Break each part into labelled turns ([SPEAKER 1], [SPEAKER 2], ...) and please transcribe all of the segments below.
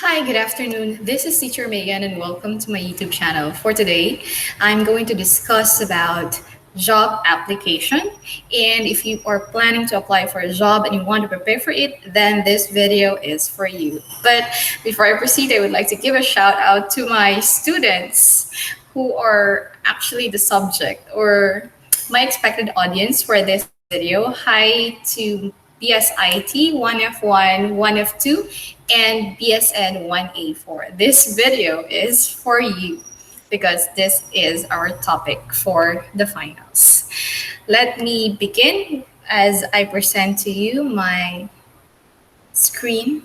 [SPEAKER 1] Hi, good afternoon. This is Teacher Megan and welcome to my YouTube channel. For today, I'm going to discuss about job application. And if you are planning to apply for a job and you want to prepare for it, then this video is for you. But before I proceed, I would like to give a shout out to my students who are actually the subject or my expected audience for this video. Hi to BSIT 1F1, 1F2, and BSN 1A4. This video is for you because this is our topic for the finals. Let me begin as I present to you my screen.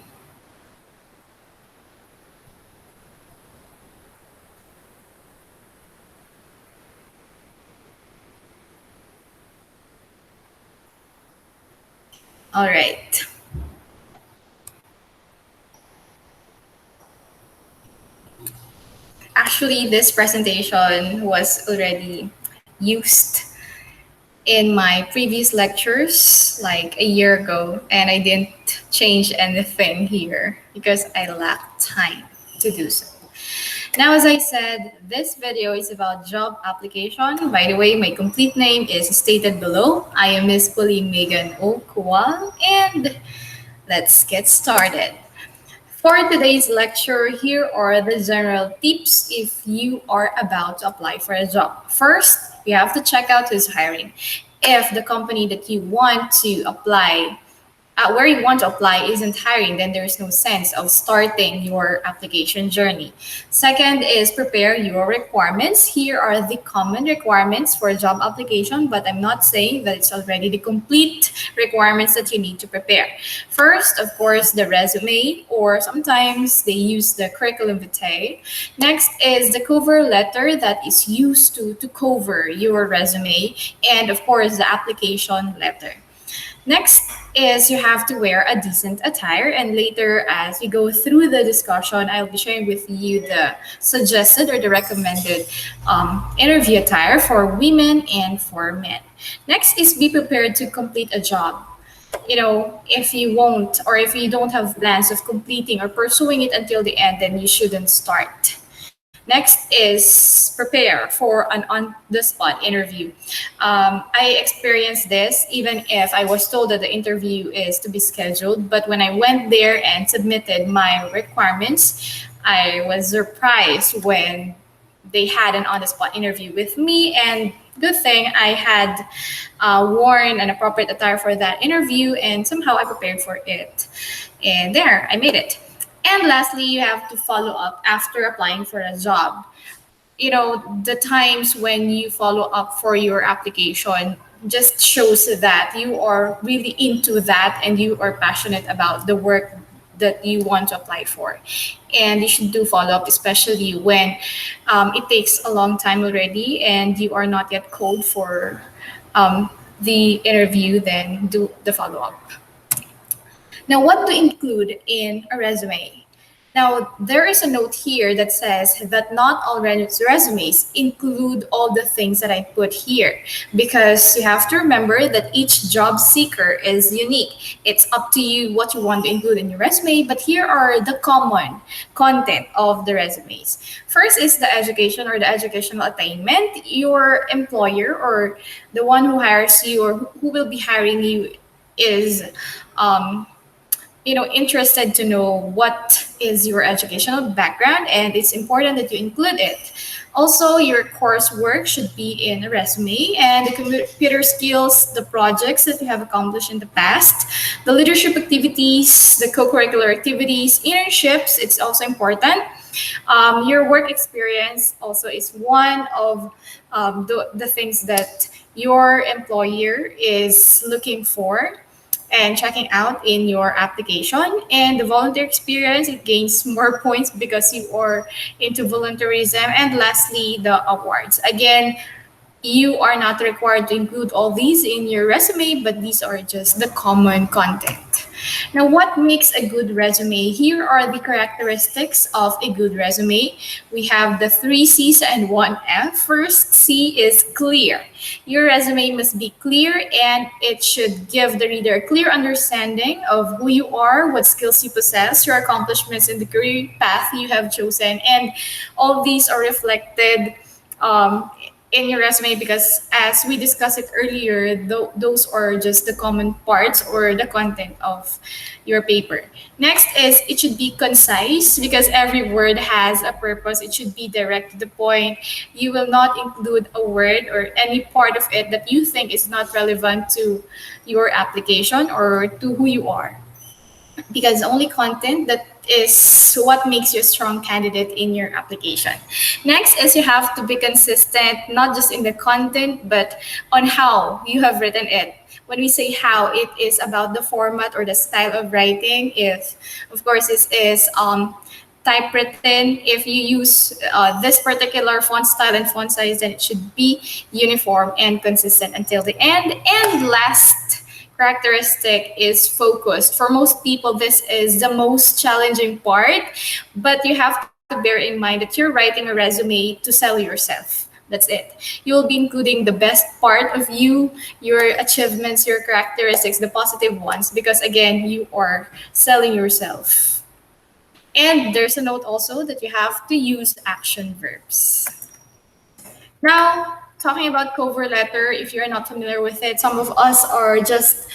[SPEAKER 1] All right. Actually, this presentation was already used in my previous lectures like a year ago, and I didn't change anything here because I lacked time to do so. Now, as I said, this video is about job application. By the way, my complete name is stated below. I am Miss Puli Maegan Okuwal, and let's get started. For today's lecture, here are the general tips if you are about to apply for a job. First, you have to check out who's hiring. If the company that you want to apply where you want to apply isn't hiring, then there's no sense of starting your application journey. Second is prepare your requirements. Here are the common requirements for a job application, but I'm not saying that it's already the complete requirements that you need to prepare. First, of course, the resume, or sometimes they use the curriculum vitae. Next is the cover letter that is used to cover your resume, and of course, the application letter. Next is you have to wear a decent attire, and later as we go through the discussion, I'll be sharing with you the suggested or the recommended interview attire for women and for men. Next is be prepared to complete a job. If you won't or if you don't have plans of completing or pursuing it until the end, then you shouldn't start. Next is prepare for an on-the-spot interview. I experienced this even if I was told that the interview is to be scheduled. But when I went there and submitted my requirements, I was surprised when they had an on-the-spot interview with me. And good thing I had worn an appropriate attire for that interview, and somehow I prepared for it. And there, I made it. And lastly, you have to follow up after applying for a job. The times when you follow up for your application just shows that you are really into that and you are passionate about the work that you want to apply for. And you should do follow up, especially when it takes a long time already and you are not yet called for the interview, then do the follow up. Now, what to include in a resume? Now, there is a note here that says that not all resumes include all the things that I put here, because you have to remember that each job seeker is unique. It's up to you what you want to include in your resume, but here are the common content of the resumes. First is the education or the educational attainment. Your employer or the one who hires you or who will be hiring you is interested to know what is your educational background, and it's important that you include it. Also, your coursework should be in a resume, and the computer skills, the projects that you have accomplished in the past, the leadership activities, the co-curricular activities, internships, it's also important. Your work experience also is one of the things that your employer is looking for and checking out in your application. And the volunteer experience, it gains more points because you are into volunteerism. And lastly, the awards. Again, you are not required to include all these in your resume, but these are just the common content. Now, what makes a good resume? Here are the characteristics of a good resume. We have the three C's and one F. First, C is clear. Your resume must be clear and it should give the reader a clear understanding of who you are, what skills you possess, your accomplishments in the career path you have chosen, and all these are reflected um, in your resume because as we discussed it earlier, those are just the common parts or the content of your paper. Next is it should be concise because every word has a purpose. It should be direct to the point. You will not include a word or any part of it that you think is not relevant to your application or to who you are, because only content that is what makes you a strong candidate in your application. Next is you have to be consistent, not just in the content, but on how you have written it. When we say how, it is about the format or the style of writing. If, of course, this is typewritten, if you use this particular font style and font size, then it should be uniform and consistent until the end. And last characteristic is focused. For most people, this is the most challenging part, but you have to bear in mind that you're writing a resume to sell yourself. That's it. You will be including the best part of you, your achievements, your characteristics, the positive ones, because again, you are selling yourself. And there's a note also that you have to use action verbs. Now, talking about cover letter, if you're not familiar with it, some of us are just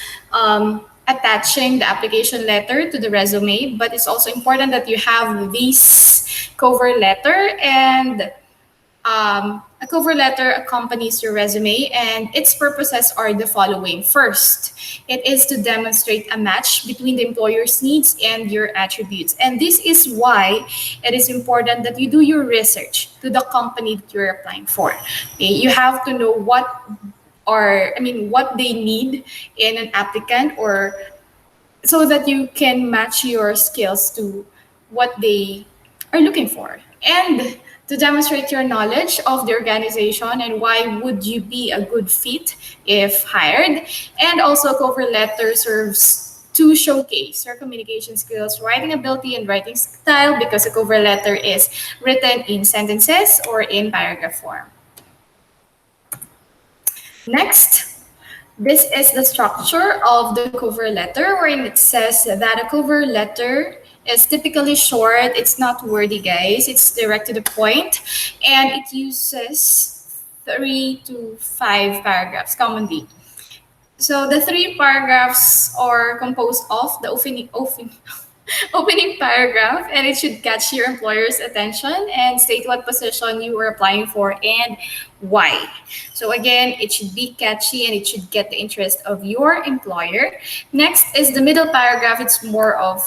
[SPEAKER 1] attaching the application letter to the resume, but it's also important that you have this cover letter, and a cover letter accompanies your resume, and its purposes are the following. First, it is to demonstrate a match between the employer's needs and your attributes. And this is why it is important that you do your research to the company that you're applying for. Okay? You have to know what they need in an applicant, or so that you can match your skills to what they are looking for. And to demonstrate your knowledge of the organization and why would you be a good fit if hired. And also cover letter serves to showcase your communication skills, writing ability, and writing style, because a cover letter is written in sentences or in paragraph form. Next, this is the structure of the cover letter, wherein it says that a cover letter is typically short. It's not wordy, guys. It's direct to the point, and it uses 3 to 5 paragraphs commonly. So the 3 paragraphs are composed of the opening paragraph, and it should catch your employer's attention and state what position you are applying for and why. So again, it should be catchy and it should get the interest of your employer. Next is the middle paragraph. It's more of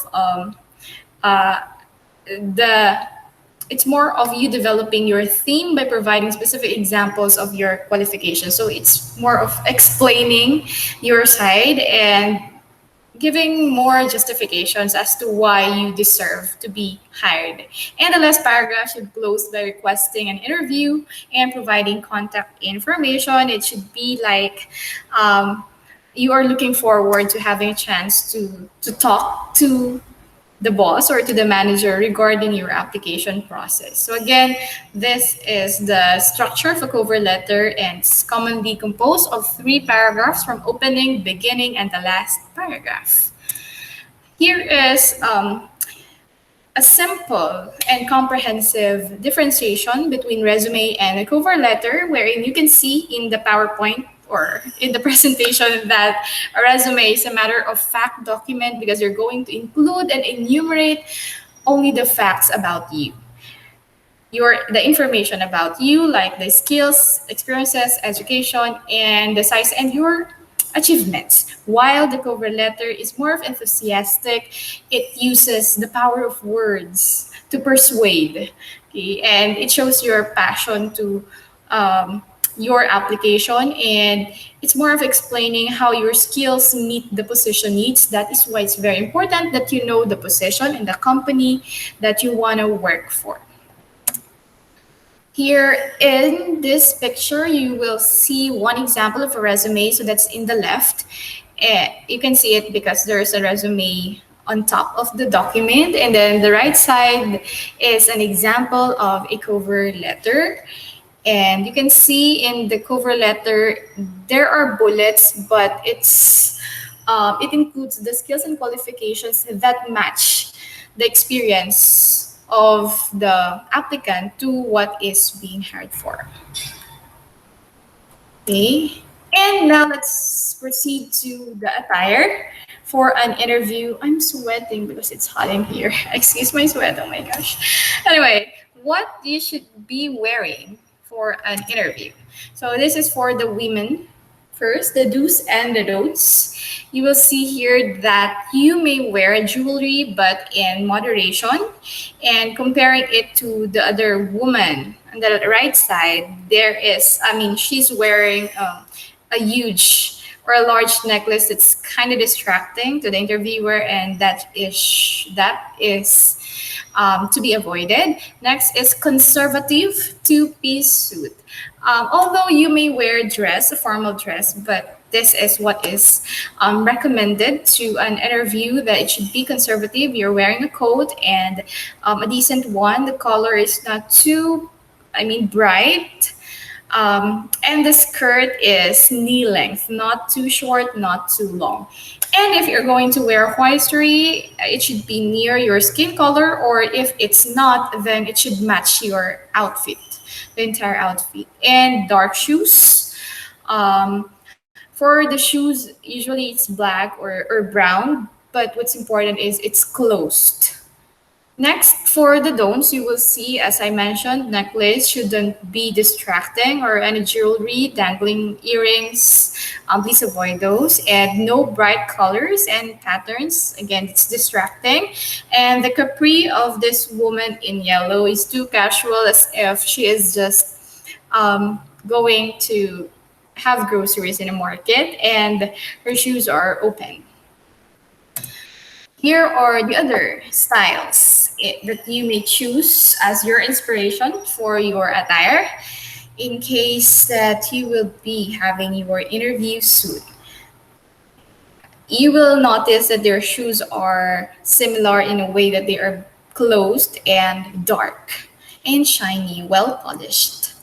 [SPEAKER 1] it's more of you developing your theme by providing specific examples of your qualifications. So it's more of explaining your side and giving more justifications as to why you deserve to be hired. And the last paragraph should close by requesting an interview and providing contact information. It should be like you are looking forward to having a chance to talk to the boss or to the manager regarding your application process. So again, this is the structure of a cover letter, and it's commonly composed of 3 paragraphs from opening, beginning, and the last paragraph. Here is a simple and comprehensive differentiation between resume and a cover letter, wherein you can see in the PowerPoint or in the presentation that a resume is a matter of fact document because you're going to include and enumerate only the facts about you. The information about you, like the skills, experiences, education, and the size and your achievements. While the cover letter is more of enthusiastic, it uses the power of words to persuade, okay? And it shows your passion to your application, and it's more of explaining how your skills meet the position needs. That is why it's very important that you know the position and the company that you want to work for. Here in this picture, you will see one example of a resume. So that's in the left. You can see it because there's a resume on top of the document, and then the right side is an example of a cover letter. And you can see in the cover letter there are bullets, but it includes the skills and qualifications that match the experience of the applicant to what is being hired for. Okay. And now let's proceed to the attire for an interview. I'm sweating because it's hot in here. Excuse my sweat. Oh my gosh. Anyway, what you should be wearing for an interview. So this is for the women. First, the do's and the don'ts. You will see here that you may wear jewelry but in moderation. And comparing it to the other woman on the right side, she's wearing a huge or a large necklace that's kind of distracting to the interviewer, and that is to be avoided. Next is conservative two-piece suit. Although you may wear a formal dress, but this is what is recommended to an interview, that it should be conservative. You're wearing a coat and a decent one. The color is not too, bright. And the skirt is knee length, not too short, not too long. And if you're going to wear whitery, it should be near your skin color, or if it's not, then it should match your outfit, the entire outfit. And dark shoes. For the shoes, usually it's black or brown, but what's important is it's closed. Next, for the don'ts, you will see, as I mentioned, necklace shouldn't be distracting, or any jewelry, dangling earrings. Please avoid those. And no bright colors and patterns. Again, it's distracting. And the capri of this woman in yellow is too casual, as if she is just going to have groceries in a market, and her shoes are open. Here are the other styles that you may choose as your inspiration for your attire in case that you will be having your interview soon. You will notice that their shoes are similar in a way that they are closed and dark and shiny, well polished.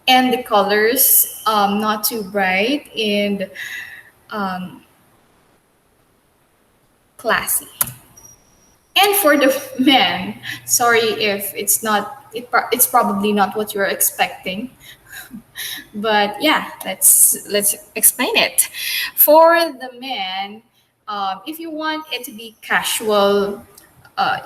[SPEAKER 1] And the colors, not too bright and classy. And for the men, sorry if it's probably not what you're expecting, but yeah, let's explain it. For the men, if you want it to be casual,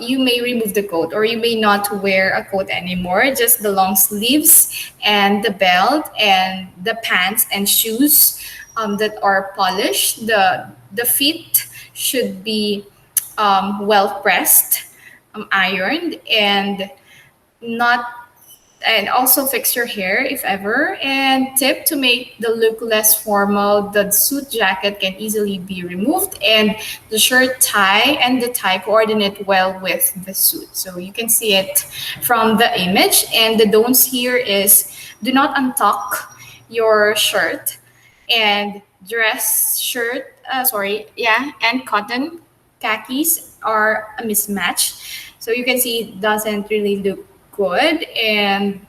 [SPEAKER 1] you may remove the coat, or you may not wear a coat anymore, just the long sleeves and the belt and the pants and shoes that are polished. The feet should be well pressed, ironed, and not and also fix your hair if ever. And tip to make the look less formal, the suit jacket can easily be removed, and the shirt tie and the tie coordinate well with the suit. So you can see it from the image. And the don'ts here is, do not untuck your shirt, and dress shirt, and cotton khakis are a mismatch. So you can see it doesn't really look good. And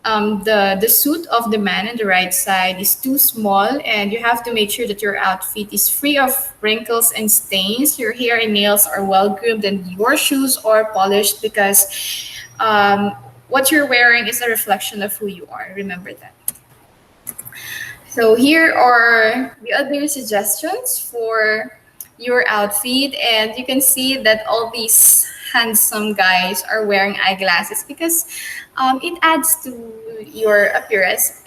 [SPEAKER 1] the suit of the man on the right side is too small, and you have to make sure that your outfit is free of wrinkles and stains. Your hair and nails are well groomed, and your shoes are polished, because what you're wearing is a reflection of who you are. Remember that. So here are the other suggestions for your outfit, and you can see that all these handsome guys are wearing eyeglasses because it adds to your appearance.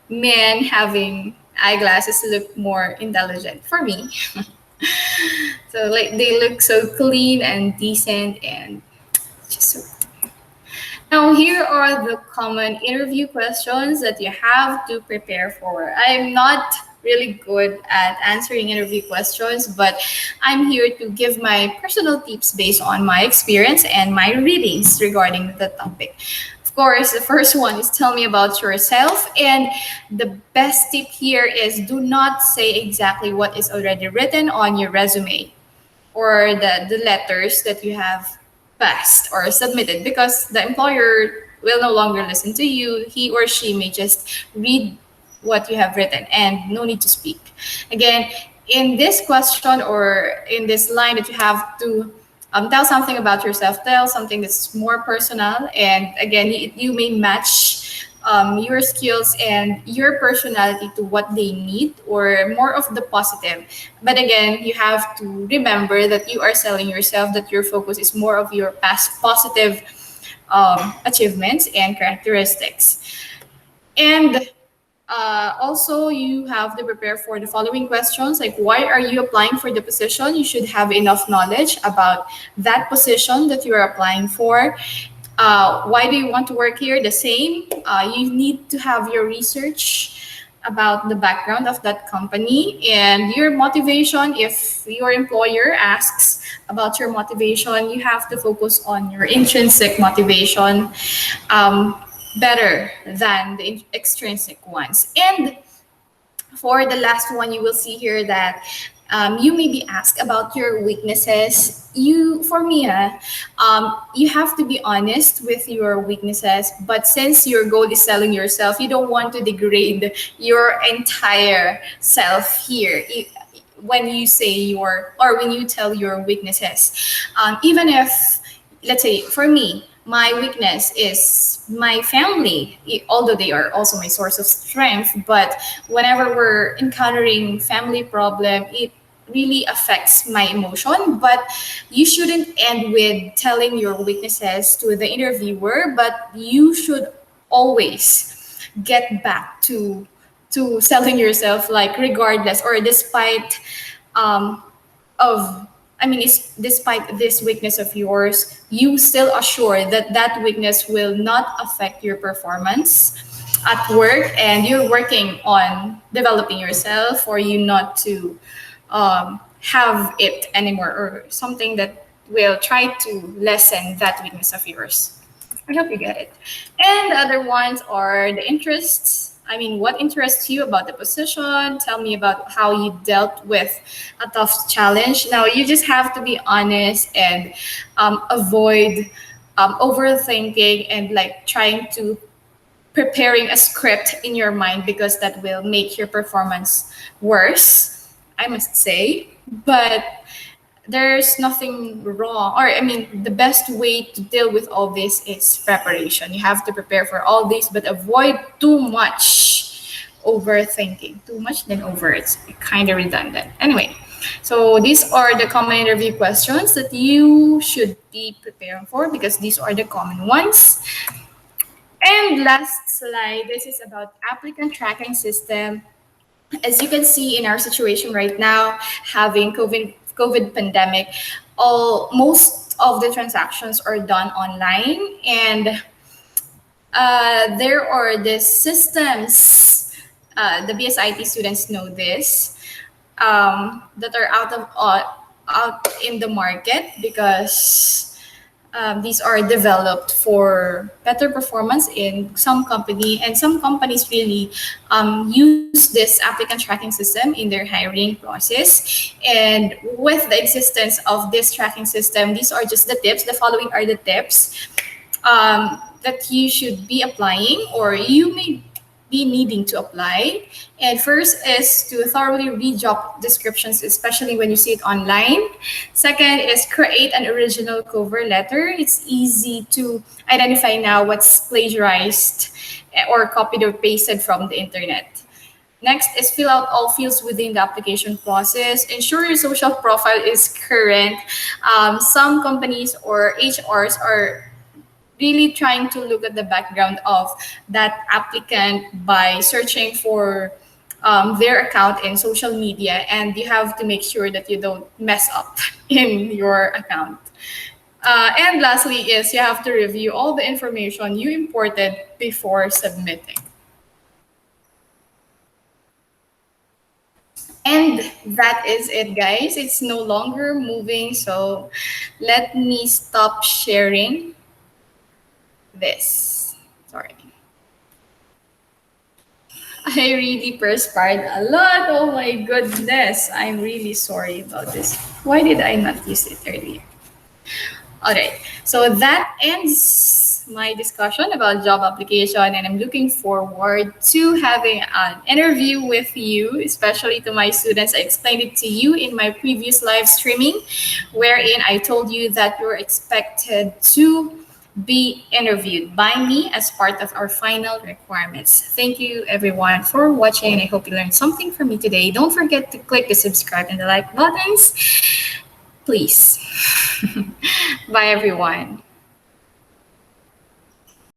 [SPEAKER 1] Men having eyeglasses look more intelligent for me. So like they look so clean and decent and just so. Now, here are the common interview questions that you have to prepare for. I'm not really good at answering interview questions, but I'm here to give my personal tips based on my experience and my readings regarding the topic. Of course, the first one is tell me about yourself. And the best tip here is do not say exactly what is already written on your resume or the letters that you have passed or submitted, because the employer will no longer listen to you. He or she may just read what you have written and no need to speak. Again, in this question or in this line that you have to tell something about yourself, tell something that's more personal. And again, you may match your skills and your personality to what they need or more of the positive. But again, you have to remember that you are selling yourself, that your focus is more of your past positive achievements and characteristics. And also, you have to prepare for the following questions like, why are you applying for the position? You should have enough knowledge about that position that you are applying for. Why do you want to work here? The same. You need to have your research about the background of that company and your motivation. If your employer asks about your motivation, you have to focus on your intrinsic motivation better than the extrinsic ones. And for the last one, you will see here that you may be asked about your weaknesses. For me, you have to be honest with your weaknesses. But since your goal is selling yourself, you don't want to degrade your entire self here. When you say or when you tell your weaknesses, even if, let's say, for me, my weakness is my family, although they are also my source of strength. But whenever we're encountering family problem, it really affects my emotion. But you shouldn't end with telling your weaknesses to the interviewer, but you should always get back to selling yourself, like regardless or despite of I mean, despite this weakness of yours, you still assure that that weakness will not affect your performance at work, and you're working on developing yourself for you not to have it anymore, or something that will try to lessen that weakness of yours. I hope you get it. And the other ones are the interests. I mean, what interests you about the position? Tell me about how you dealt with a tough challenge. Now, you just have to be honest and avoid overthinking and like trying to preparing a script in your mind, because that will make your performance worse, I must say. But there's nothing wrong, or I mean, the best way to deal with all this is preparation. You have to prepare for all this, but avoid too much overthinking. Too much then over, it's kind of redundant. Anyway, so these are the common interview questions that you should be preparing for, because these are the common ones. And last slide, this is about applicant tracking system. As you can see in our situation right now, having COVID pandemic, all most of the transactions are done online, and there are these systems. The BSIT students know this, that are out in the market, because these are developed for better performance in some company, and some companies really use this applicant tracking system in their hiring process. And with the existence of this tracking system, these are just the tips. The following are the tips that you should be applying, or you may be needing to apply. And first is to thoroughly read job descriptions, especially when you see it online. Second is create an original cover letter. It's easy to identify now what's plagiarized or copied or pasted from the internet. Next is fill out all fields within the application process. Ensure your social profile is current. Some companies or HRs are really trying to look at the background of that applicant by searching for their account in social media, and you have to make sure that you don't mess up in your account. And lastly is you have to review all the information you imported before submitting. And that is it, guys. It's no longer moving, so let me stop sharing this. Sorry. I really perspired a lot. Oh my goodness. I'm really sorry about this. Why did I not use it earlier? All right. So that ends my discussion about job application, and I'm looking forward to having an interview with you, especially to my students. I explained it to you in my previous live streaming, wherein I told you that you're expected to be interviewed by me as part of our final requirements. Thank you everyone for watching, and I hope you learned something from me today. Don't forget to click the subscribe and the like buttons, please. Bye everyone.